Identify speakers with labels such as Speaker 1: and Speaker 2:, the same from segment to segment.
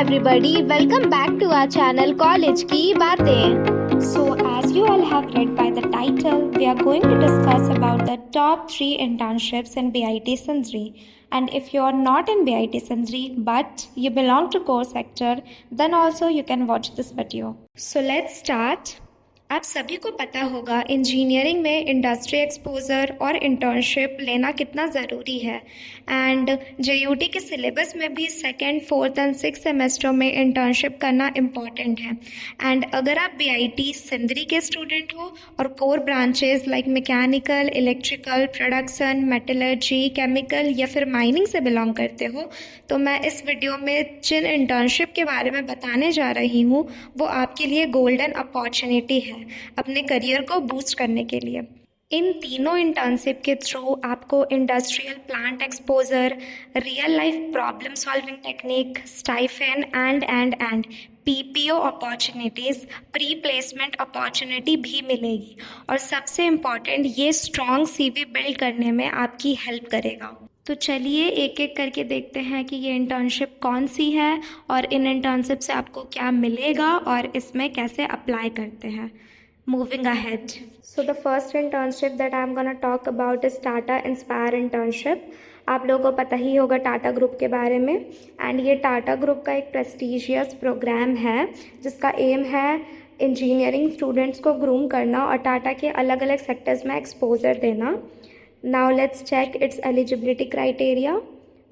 Speaker 1: everybody, welcome back to our channel College की बातें.
Speaker 2: So, as you all have read by the title, we are going to discuss about the top 3 internships in BIT Sindri. And if you are not in BIT Sindri but you belong to core sector, then also you can watch this video. So, let's start. आप सभी को पता होगा engineering में industry exposure और internship लेना कितना ज़रूरी है एंड जेयूटी के सिलेबस में भी second, fourth and six semester में इंटर्नशिप करना इम्पॉर्टेंट है. एंड अगर आप बीआईटी सिंदरी के स्टूडेंट हो और core branches like mechanical, electrical, production, metallurgy, chemical या फिर माइनिंग से बिलोंग करते हो तो मैं इस वीडियो में जिन इंटर्नशिप के बारे में बताने जा रही हूँ वो आपके लिए गोल्डन अपॉर्चुनिटी है अपने करियर को बूस्ट करने के लिए. इन तीनों इंटर्नशिप के थ्रू आपको industrial plant exposure, real life problem solving technique, stipend and PPO opportunities, pre placement opportunity भी मिलेगी. और सबसे इम्पॉर्टेंट, ये स्ट्रॉन्ग सीवी बिल्ड करने में आपकी हेल्प करेगा. तो चलिए एक एक करके देखते हैं कि ये इंटर्नशिप कौन सी है और इन इंटर्नशिप से आपको क्या मिलेगा और इसमें कैसे अप्लाई करते हैं. Moving ahead. So the first internship that I'm gonna talk about is Tata Inspire internship. आप लोगों को पता ही होगा टाटा ग्रुप के बारे में. एंड ये टाटा ग्रुप का एक प्रेस्टिजियस प्रोग्राम है जिसका एम है इंजीनियरिंग स्टूडेंट्स को ग्रूम करना और टाटा के अलग अलग सेक्टर्स में एक्सपोजर देना. Now let's check its eligibility criteria.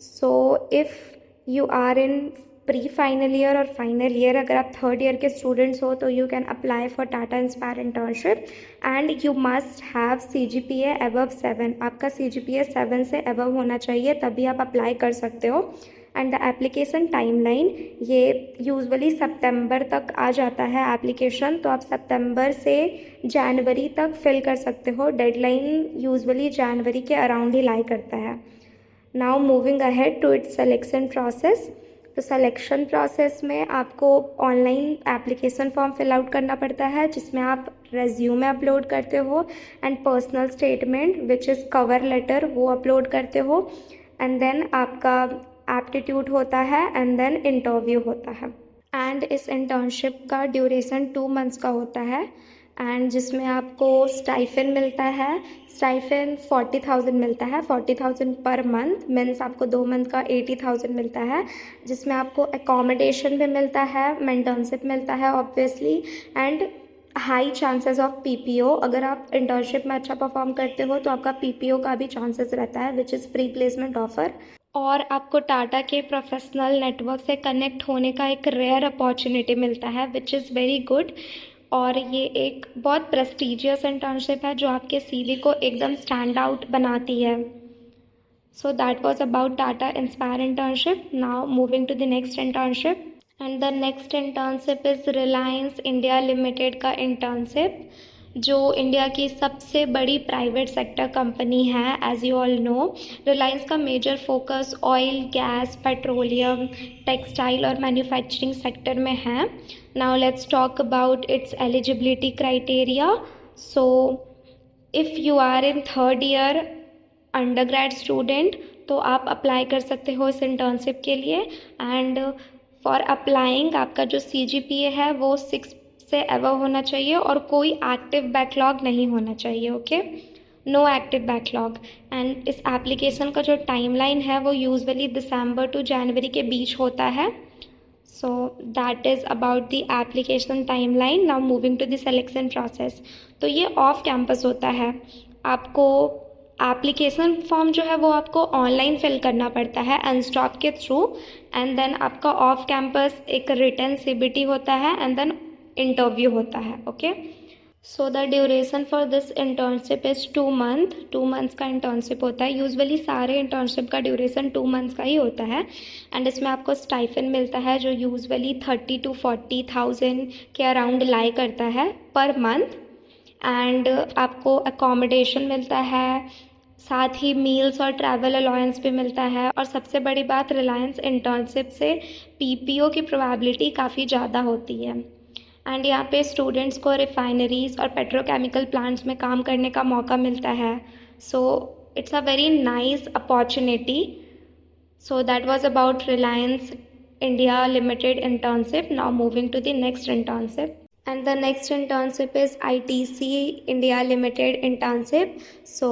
Speaker 2: So if you are in pre-final year और final year, अगर आप थर्ड ईयर के स्टूडेंट्स हो तो you can apply for Tata Inspire internship and you must have CGPA above 7. आपका CGPA 7 से above होना चाहिए तभी आप अप्लाई कर सकते हो. एंड द एप्लीकेशन टाइमलाइन, ये यूजुअली सितंबर तक आ जाता है एप्लीकेशन, तो आप सितंबर से जनवरी तक फिल कर सकते हो. डेडलाइन यूजुअली जनवरी के अराउंड ही लाई करता है. Now moving ahead to its selection process. तो सिलेक्शन प्रोसेस में आपको online application form fill out करना पड़ता है जिसमें आप रेज्यूमे अपलोड करते हो and personal statement which is cover letter वो अपलोड करते हो. एंड देन आपका एप्टीट्यूड होता है एंड देन इंटरव्यू होता है. एंड इस इंटर्नशिप का ड्यूरेशन 2 मंथ्स का होता है एंड जिसमें आपको स्टाइफन मिलता है. स्टाइफन 40,000 मिलता है, 40,000 पर मंथ, मीन्स आपको 2 मंथ का 80,000 मिलता है जिसमें आपको एकोमोडेशन भी मिलता है, मेंटरशिप मिलता है obviously and high chances of PPO. अगर आप इंटर्नशिप में अच्छा परफॉर्म करते हो तो आपका पीपीओ का भी चांसेस रहता है which is pre placement offer. और आपको टाटा के प्रोफेशनल नेटवर्क से कनेक्ट होने का एक रेयर अपॉर्चुनिटी मिलता है विच इज़ वेरी गुड. और ये एक बहुत प्रेस्टिजियस इंटर्नशिप है जो आपके सीवी को एकदम स्टैंड आउट बनाती है. So that was about Tata inspire internship. Now moving to the next internship. And the next internship is Reliance India Limited का इंटर्नशिप जो इंडिया की सबसे बड़ी प्राइवेट सेक्टर कंपनी है. As you all know, Reliance का major focus oil, gas, petroleum, textile और manufacturing sector में है. Now let's talk about its eligibility criteria. So if you are in third year undergrad student तो आप apply कर सकते हो इस इंटर्नशिप के लिए. एंड फॉर अप्लाइंग आपका जो CGPA है वो 6 से अबव होना चाहिए और कोई एक्टिव बैकलॉग नहीं होना चाहिए. Okay, no active backlog. And इस एप्लीकेशन का जो टाइमलाइन है वो यूजुअली दिसंबर टू जनवरी के बीच होता है. So that is about the application timeline. Now moving to the selection process. तो ये ऑफ कैंपस होता है. आपको एप्लीकेशन फॉर्म जो है वो आपको ऑनलाइन फिल करना पड़ता है अनस्टॉप के थ्रू. एंड देन आपका ऑफ कैंपस एक रिटन CBT होता है एंड देन इंटरव्यू होता है. Okay, so the duration for this internship is 2 month. 2 months का इंटर्नशिप होता है. यूजुअली सारे इंटर्नशिप का ड्यूरेशन 2 मंथ्स का ही होता है. एंड इसमें आपको स्टाइफन मिलता है जो यूजुअली 30,000 to 40,000 के अराउंड लाई करता है पर मंथ. एंड आपको अकोमोडेशन मिलता है, साथ ही मील्स और ट्रैवल अलाउंस भी मिलता है. और सबसे बड़ी बात, रिलायंस इंटर्नशिप से पीपीओ की प्रोबेबिलिटी काफ़ी ज़्यादा होती है. एंड यहाँ पे स्टूडेंट्स को रिफाइनरीज और पेट्रोकेमिकल प्लांट्स में काम करने का मौका मिलता है. So it's a very nice opportunity. So that was about Reliance India Limited internship. Now moving to the next internship. And the next internship is ITC India Limited internship. So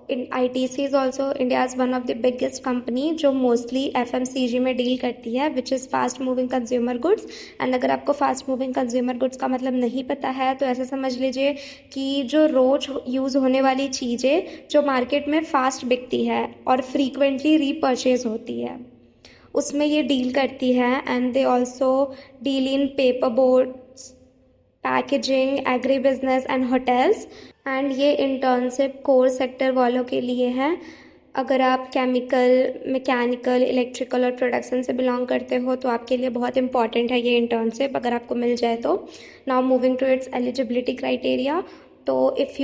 Speaker 2: ITC is also India's one of the biggest company जो mostly FMCG में deal करती है, which is fast moving consumer goods. And अगर आपको fast moving consumer goods का मतलब नहीं पता है तो ऐसे समझ लीजिए कि जो रोज यूज़ होने वाली चीज़ें जो मार्केट में फास्ट बिकती है और फ्रीक्वेंटली रीपर्चेज होती है उसमें ये डील करती है. And they also deal in paper boards, packaging, agri business and hotels. And ये इंटर्नशिप कोर सेक्टर वालों के लिए है. अगर आप केमिकल, मैकेनिकल, इलेक्ट्रिकल और प्रोडक्शन से बिलोंग करते हो तो आपके लिए बहुत इंपॉर्टेंट है ये इंटर्नशिप अगर आपको मिल जाए तो. Now moving to its eligibility criteria. तो if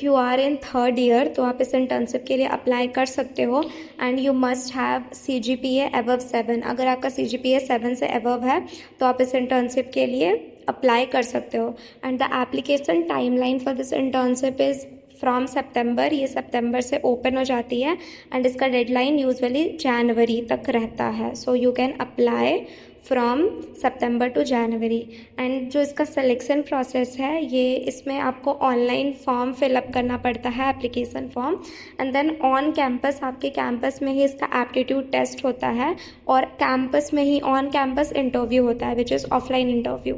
Speaker 2: you are in third year तो आप इस इंटर्नशिप के लिए अप्लाई कर सकते हो. And you must have CGPA above 7. अगर आपका CGPA 7 से above है तो आप इस इंटर्नशिप के लिए अप्लाई कर सकते हो. And the application timeline for this internship is from September. ये सितंबर से ओपन हो जाती है एंड इसका डेडलाइन यूजुअली जनवरी तक रहता है. So you can apply from September to January. And जो इसका सिलेक्शन प्रोसेस है ये इसमें आपको ऑनलाइन फॉर्म फिलअप करना पड़ता है, application form. And then on campus, आपके कैंपस में ही इसका एप्टीट्यूड टेस्ट होता है और कैंपस में ही ऑन कैंपस इंटरव्यू होता है विच इज़ ऑफलाइन इंटरव्यू.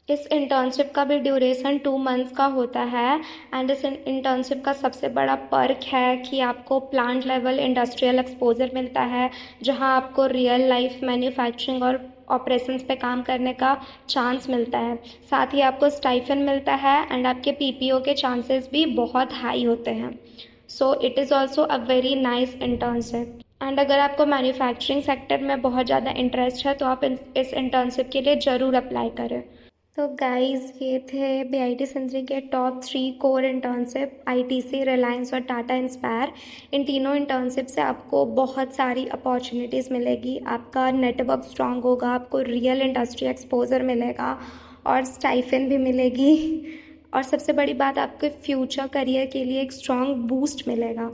Speaker 2: इस इंटर्नशिप का भी ड्यूरेशन 2 मंथ्स का होता है. एंड इस इंटर्नशिप का सबसे बड़ा पर्क है कि आपको प्लांट लेवल इंडस्ट्रियल एक्सपोजर मिलता है जहां आपको रियल लाइफ मैन्युफैक्चरिंग और ऑपरेशंस पे काम करने का चांस मिलता है. साथ ही आपको स्टाइफन मिलता है एंड आपके PPO के चांसेस भी बहुत हाई होते हैं. So it is also a very nice internship. And अगर आपको मैन्युफैक्चरिंग सेक्टर में बहुत ज़्यादा इंटरेस्ट है तो आप इस इंटर्नशिप के लिए ज़रूर अप्लाई करें. तो गाइस ये थे BIT संजरी के top 3 core internship, ITC, Reliance और टाटा इंस्पायर. इन तीनों इंटर्नशिप से आपको बहुत सारी अपॉर्चुनिटीज़ मिलेगी. आपका नेटवर्क स्ट्रांग होगा, आपको रियल इंडस्ट्री एक्सपोजर मिलेगा और स्टाइफन भी मिलेगी. और सबसे बड़ी बात, आपके फ्यूचर करियर के लिए एक स्ट्रांग बूस्ट मिलेगा.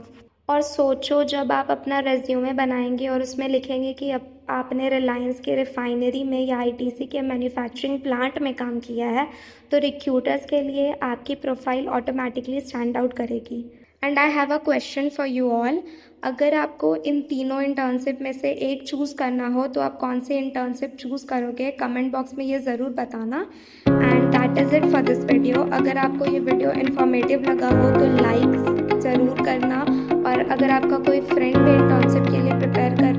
Speaker 2: और सोचो जब आप अपना रेज्यूमे बनाएंगे और उसमें लिखेंगे कि अब आपने रिलायंस के रिफाइनरी में या ITC के मैन्युफैक्चरिंग प्लांट में काम किया है तो रिक्रूटर्स के लिए आपकी प्रोफाइल ऑटोमेटिकली स्टैंड आउट करेगी. And I have a question for you all. अगर आपको इन तीनों इंटर्नशिप में से एक चूज़ करना हो तो आप कौन सी इंटर्नशिप चूज़ करोगे? कमेंट बॉक्स में ये ज़रूर बताना. And that is it for this video. अगर आपको ये वीडियो इन्फॉर्मेटिव लगा हो तो लाइक ज़रूर करना. और अगर आपका कोई फ्रेंड भी इंटर्नशिप के लिए प्रिपेयर कर